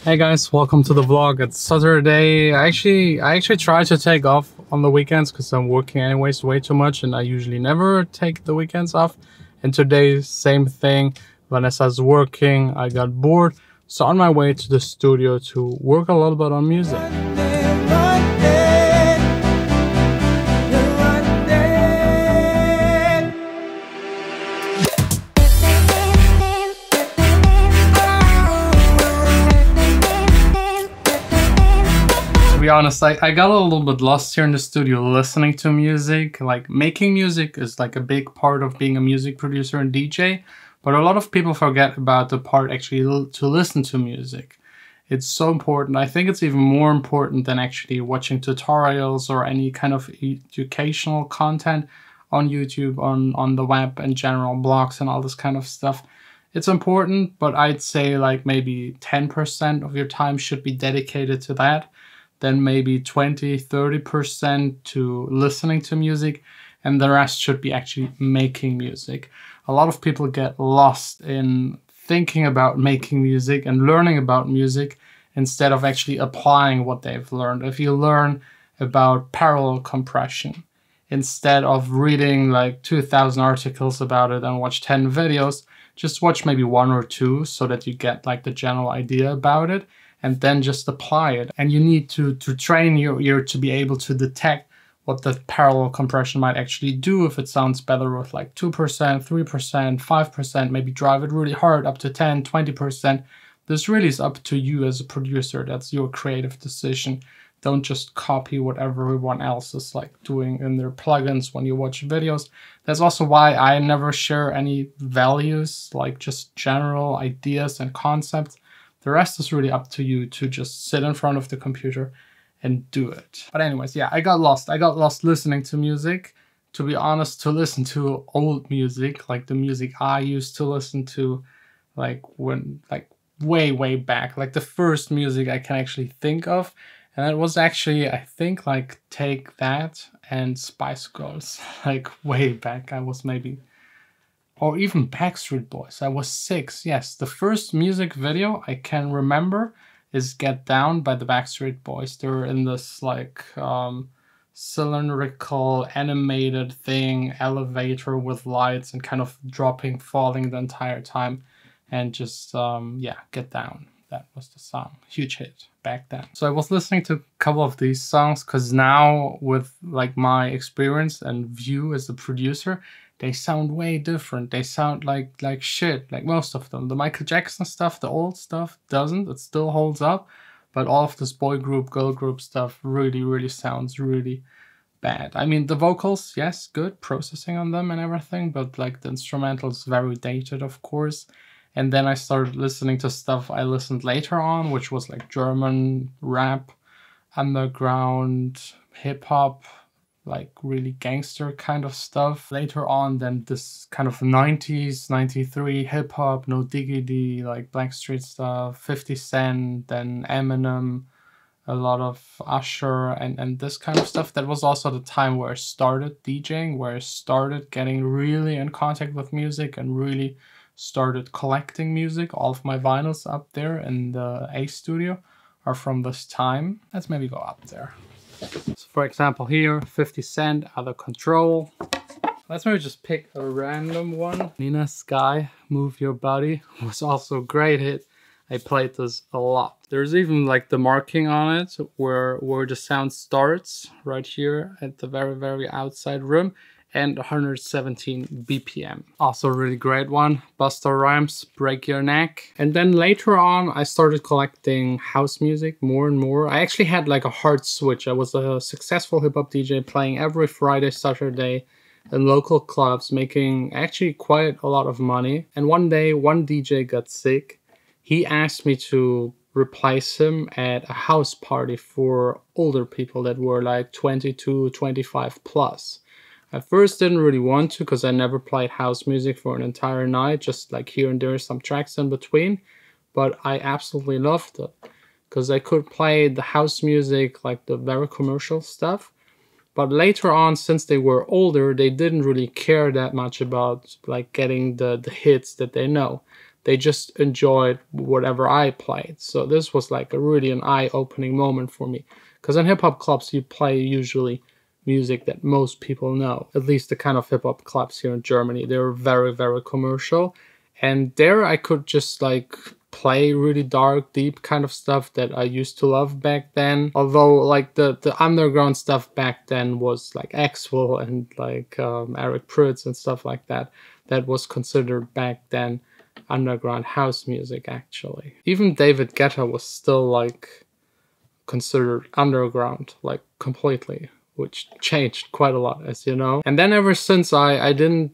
Hey guys, welcome to the vlog. It's Saturday. I actually try to take off on the weekends because I'm working anyways way too much, and I usually never take the weekends off. And today, same thing. Vanessa's working. I got bored, so on my way to the studio to work a little bit on music. To be honest, I got a little bit lost here in the studio listening to music. Like, making music is like a big part of being a music producer and DJ, but a lot of people forget about the part actually to listen to music. It's so important. I think it's even more important than actually watching tutorials or any kind of educational content on YouTube, on the web in general, blogs and all this kind of stuff. It's important, but I'd say like maybe 10% of your time should be dedicated to that. Then maybe 20–30% to listening to music, and the rest should be actually making music. A lot of people get lost in thinking about making music and learning about music instead of actually applying what they've learned. If you learn about parallel compression, instead of reading like 2,000 articles about it and watch 10 videos, just watch maybe 1 or 2 so that you get like the general idea about it, and then just apply it. And you need to train your ear to be able to detect what the parallel compression might actually do if it sounds better with like 2%, 3%, 5%, maybe drive it really hard up to 10, 20%. This really is up to you as a producer. That's your creative decision. Don't just copy what everyone else is like doing in their plugins when you watch videos. That's also why I never share any values, like just general ideas and concepts. The rest is really up to you to just sit in front of the computer and do it. But anyways, yeah, I got lost. I got lost listening to music. To be honest, to listen to old music, like the music I used to listen to, like when, like way back, like the first music I can actually think of. And it was actually, I think, like Take That and Spice Girls, like way back. I was maybe, or even Backstreet Boys. I was 6. Yes, the first music video I can remember is Get Down by the Backstreet Boys. They're in this like cylindrical animated thing, elevator with lights and kind of dropping, falling the entire time. And just, yeah, Get Down. That was the song. Huge hit back then. So I was listening to a couple of these songs because now with like my experience and view as a producer, they sound way different. They sound like shit, like most of them. The Michael Jackson stuff, the old stuff doesn't. It still holds up. But all of this boy group, girl group stuff really sounds really bad. I mean, the vocals, yes, good. Processing on them and everything. But like the instrumental is very dated, of course. And then I started listening to stuff I listened later on, which was like German rap, underground, hip-hop, like really gangster kind of stuff. Later on, then this kind of 90s, 93 hip-hop, no diggity, like Blackstreet stuff, 50 Cent, then Eminem, a lot of Usher, and this kind of stuff. That was also the time where I started DJing, where I started getting really in contact with music and really started collecting music. All of my vinyls up there in the A studio are from this time. Let's maybe go up there. So for example here, 50 Cent, Out of Control. Let's maybe just pick a random one. Nina Sky, Move Your Body was also a great hit. I played this a lot. There's even like the marking on it where the sound starts right here at the very outside rim. And 117 BPM. Also a really great one. Busta Rhymes, Break Your Neck. And then later on, I started collecting house music more and more. I actually had like a hard switch. I was a successful hip-hop DJ playing every Friday, Saturday in local clubs, making actually quite a lot of money. And one day, one DJ got sick. He asked me to replace him at a house party for older people that were like 22, 25 plus. I first didn't really want to because I never played house music for an entire night, just like here and there some tracks in between. But I absolutely loved it because I could play the house music, like the very commercial stuff. But later on, since they were older, they didn't really care that much about like getting the hits that they know. They just enjoyed whatever I played. So this was like really an eye-opening moment for me. Because in hip-hop clubs, you play usually music that most people know. At least the kind of hip-hop clubs here in Germany. They're very, very commercial. And there I could just like play really dark, deep kind of stuff that I used to love back then. Although like the underground stuff back then was like Axwell and like Eric Prydz and stuff like that. That was considered back then underground house music actually. Even David Guetta was still like considered underground, like completely, which changed quite a lot, as you know. And then ever since I didn't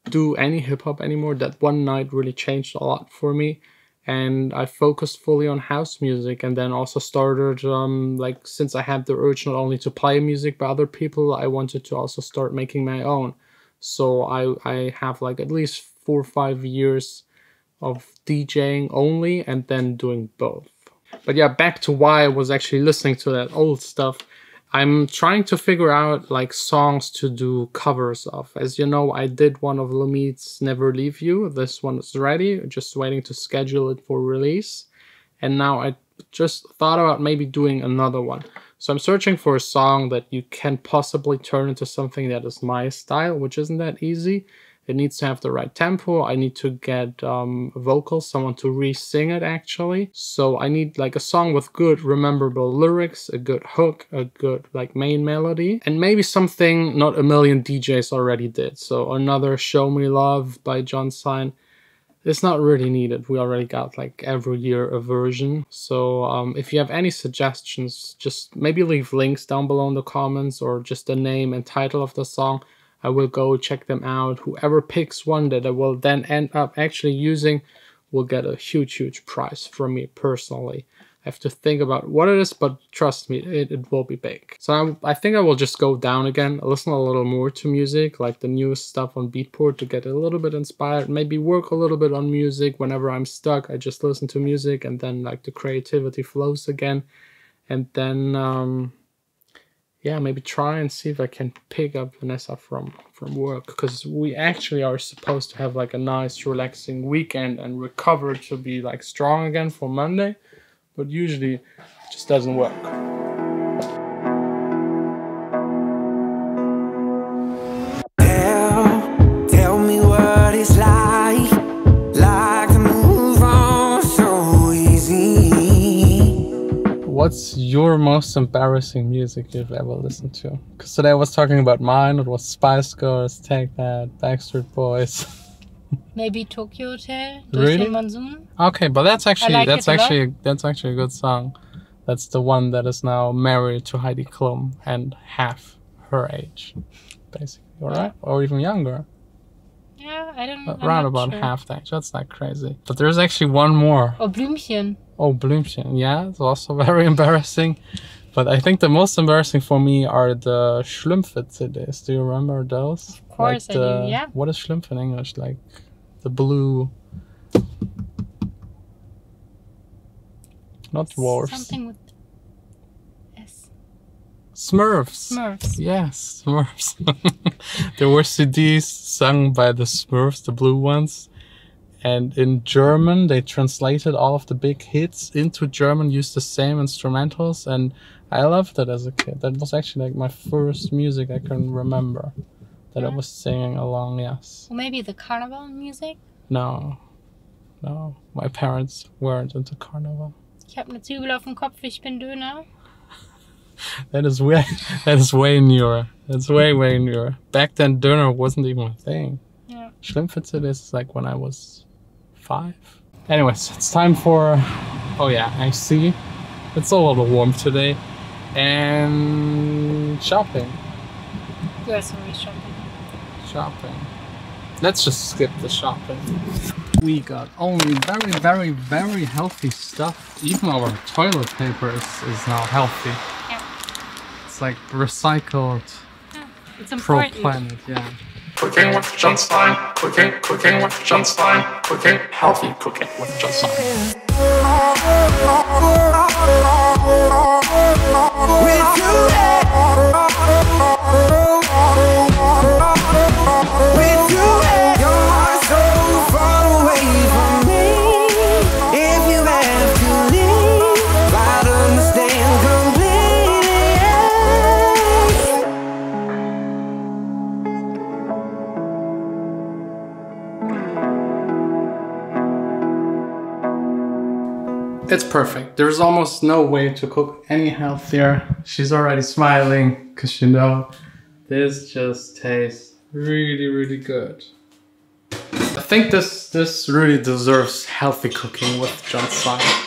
do any hip-hop anymore. That one night really changed a lot for me, and I focused fully on house music. And then also started like, since I had the urge not only to play music by other people, I wanted to also start making my own. So I have like at least 4 or 5 years of DJing only and then doing both. But yeah, back to why I was actually listening to that old stuff. I'm trying to figure out like songs to do covers of. As you know, I did one of Lumit's Never Leave You. This one is ready, just waiting to schedule it for release. And now I just thought about maybe doing another one. So I'm searching for a song that you can possibly turn into something that is my style, which isn't that easy. It needs to have the right tempo. I need to get vocals, someone to re-sing it actually. So I need like a song with good rememberable lyrics, a good hook, a good like main melody, and maybe something not a million DJs already did. So another Show Me Love by Jon Sine. It's not really needed. We already got like every year a version. So if you have any suggestions, just maybe leave links down below in the comments or just the name and title of the song. I will go check them out. Whoever picks one that I will then end up actually using will get a huge, huge prize from me personally. I have to think about what it is, but trust me, it will be big. So I think I will just go down again, listen a little more to music, like the newest stuff on BEATPORT to get a little bit inspired, maybe work a little bit on music. Whenever I'm stuck, I just listen to music and then like the creativity flows again. And then yeah, maybe try and see if I can pick up Vanessa from work, because we actually are supposed to have like a nice relaxing weekend and recover to be like strong again for Monday, but usually it just doesn't work. Tell me what it's like to move on so easy. What's your most embarrassing music you've ever listened to? Because today I was talking about mine. It was Spice Girls, Take That, Backstreet Boys. Maybe Tokyo Hotel, Really? Durch den Monsoon. Okay, but that's actually like that's it a actually a good song. That's the one that is now married to Heidi Klum and half her age, basically, right? Or even younger. Yeah, I don't know. Around about half the age. That's not crazy. But there's actually one more. Oh, Blümchen. Oh, Blümchen. Yeah, it's also very embarrassing. But I think the most embarrassing for me are the Schlümpfe CDs. Do you remember those? Of course like I do, yeah. What is Schlümpfe in English? Like the blue... Not dwarfs. Something with S. Smurfs. Smurfs. Yes, Smurfs. There were CDs sung by the Smurfs, the blue ones. And in German, they translated all of the big hits into German, used the same instrumentals, and I loved it as a kid. That was actually like my first music I can remember that I was singing along, yes. Or maybe the carnival music? No, my parents weren't into carnival. Ich habe eine Zwiebel auf dem Kopf, ich bin Döner. That is way newer. That's way newer. Back then, Döner wasn't even a thing. Yeah. Schlümpfe is like when I was 5. Anyways, it's time for, oh yeah, I see. It's a little warm today. And shopping. Grocery shopping. Shopping. Let's just skip the shopping. We got only very healthy stuff. Even our toilet paper is now healthy. Yeah. It's like recycled. Yeah. It's important. Pro planet, yeah. Cooking with Jon Sine, cooking with Jon Sine, cooking, healthy cooking with Jon Sine. With you, you're so far away from me. It's perfect. There's almost no way to cook any healthier. She's already smiling because you know this just tastes really, really good. I think this really deserves healthy cooking with Jon Sine.